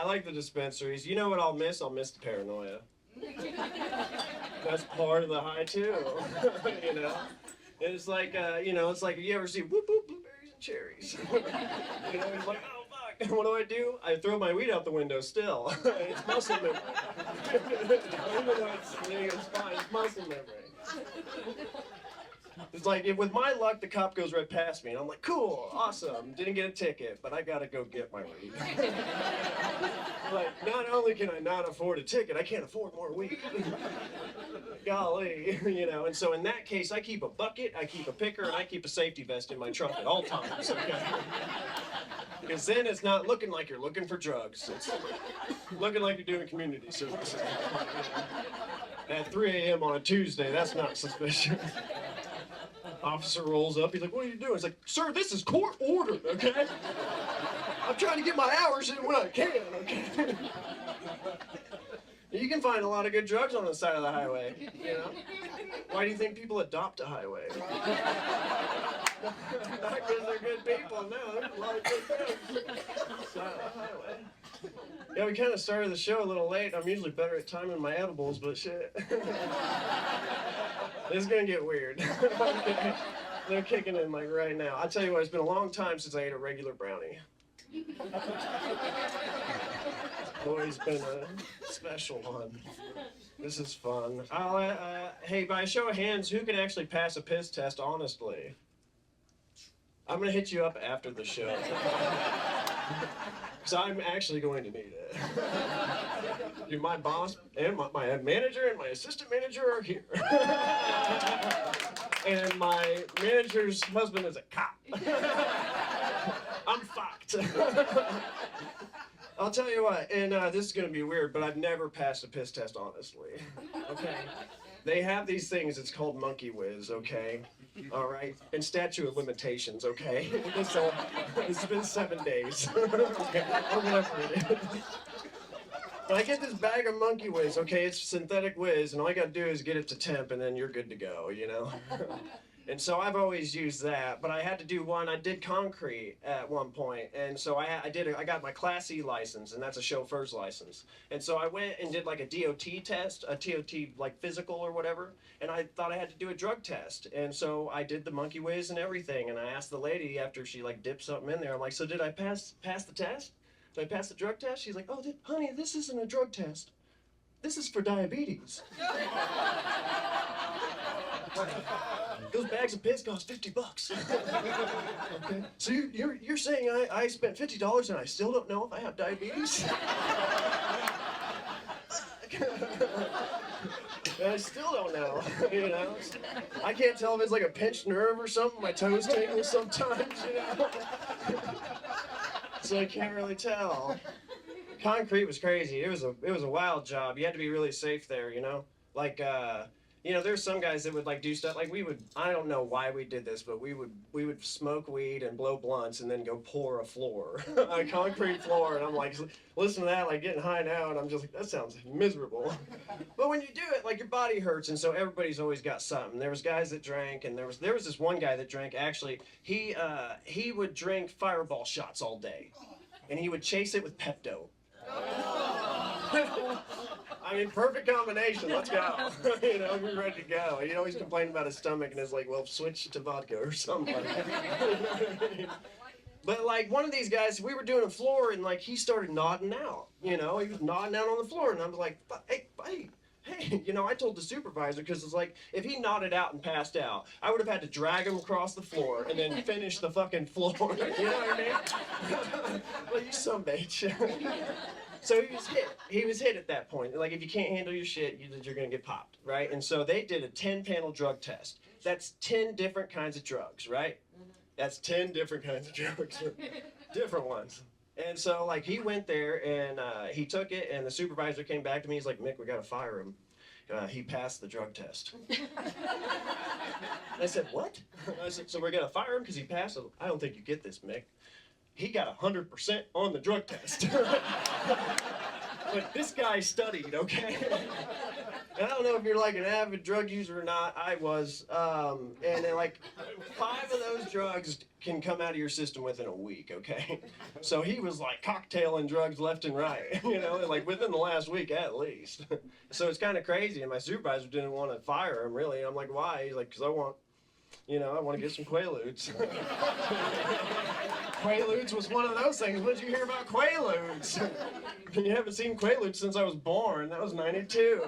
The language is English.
I like the dispensaries. You know what I'll miss? I'll miss the paranoia. That's part of the high too. You know? It's like, it's like, you ever see whoop whoop blueberries and cherries? You know, it's like, oh fuck, what do? I throw my weed out the window still. It's muscle memory. Even though it's fine, it's muscle memory. It's like, with my luck, the cop goes right past me, and I'm like, cool, awesome, didn't get a ticket, but I gotta go get my weed. Like, not only can I not afford a ticket, I can't afford more weed. Golly, and so in that case, I keep a bucket, I keep a picker, and I keep a safety vest in my trunk at all times, okay? Because then it's not looking like you're looking for drugs. It's looking like you're doing community service. At 3 a.m. on a Tuesday, that's not suspicious. Officer rolls up, he's like, what are you doing? It's like, sir, this is court ordered, okay? I'm trying to get my hours in when I can, okay? You can find a lot of good drugs on the side of the highway, Why do you think people adopt a highway? Not because they're good people, no, there's a lot of good drugs on the side of the highway. Yeah, we kind of started the show a little late. I'm usually better at timing my edibles, but shit. This is gonna get weird. Okay. They're kicking in like right now. I'll tell you what, it's been a long time since I ate a regular brownie. Boy, it's been a special one. This is fun. Hey, by a show of hands, who can actually pass a piss test honestly? I'm gonna hit you up after the show. Because I'm actually going to need it. My boss and my manager and my assistant manager are here. And my manager's husband is a cop. I'm fucked. I'll tell you what, and this is going to be weird, but I've never passed a piss test, honestly. Okay? They have these things, it's called monkey whiz, okay? All right? And statute of limitations, okay? So, it's been 7 days. Okay? Or whatever it is. But I get this bag of monkey whiz, okay? It's synthetic whiz, and all you gotta do is get it to temp, and then you're good to go, And so I've always used that, but I had to do one. I did concrete at one point, and so I got my Class E license, and that's a chauffeur's license. And so I went and did like a DOT test, a TOT like physical or whatever, and I thought I had to do a drug test. And so I did the monkey whiz and everything, and I asked the lady after she like dipped something in there, I'm like, so did I pass the test? Did I pass the drug test? She's like, oh, honey, this isn't a drug test. This is for diabetes. Those bags of piss cost $50. Okay. So you're saying I spent $50 and I still don't know if I have diabetes? I still don't know, I can't tell if it's like a pinched nerve or something. My toes tingle sometimes, So I can't really tell. Concrete was crazy. It was a wild job. You had to be really safe there, Like, there's some guys that would like do stuff like I don't know why we did this, but we would smoke weed and blow blunts and then go pour a floor, a concrete floor, and I'm like, listen to that, like getting high now, and I'm just like, that sounds miserable. But when you do it, like your body hurts, and so everybody's always got something. There was guys that drank, and there was this one guy that drank. Actually, he would drink Fireball shots all day, and he would chase it with Pepto. I mean, perfect combination. Let's go. We're ready to go. He'd always complain about his stomach, and it's like, well, switch to vodka or something. But like one of these guys, we were doing a floor, and like he started nodding out. He was nodding out on the floor, and I was like, hey. I told the supervisor, because it's like, if he nodded out and passed out, I would have had to drag him across the floor and then finish the fucking floor. You know what I mean? Well, you some bitch. So he was hit at that point. Like, if you can't handle your shit, you're gonna get popped, right? And so they did a 10-panel drug test. That's 10 different kinds of drugs, right? That's 10 different kinds of drugs. Different ones. And so, like, he went there, and he took it, and the supervisor came back to me. He's like, Mick, we gotta fire him. He passed the drug test. I said, what? I said, so we're gonna fire him because he passed it? I don't think you get this, Mick. He got 100% on the drug test. But this guy studied, okay? And I don't know if you're like an avid drug user or not. I was. And then like 5 of those drugs can come out of your system within a week, okay? So he was like cocktailing drugs left and right, like within the last week at least. So it's kind of crazy. And my supervisor didn't want to fire him, really. I'm like, why? He's like, because I want to get some Quaaludes. Quaaludes was one of those things. What did you hear about Quaaludes? You haven't seen Quaaludes since I was born. That was '92.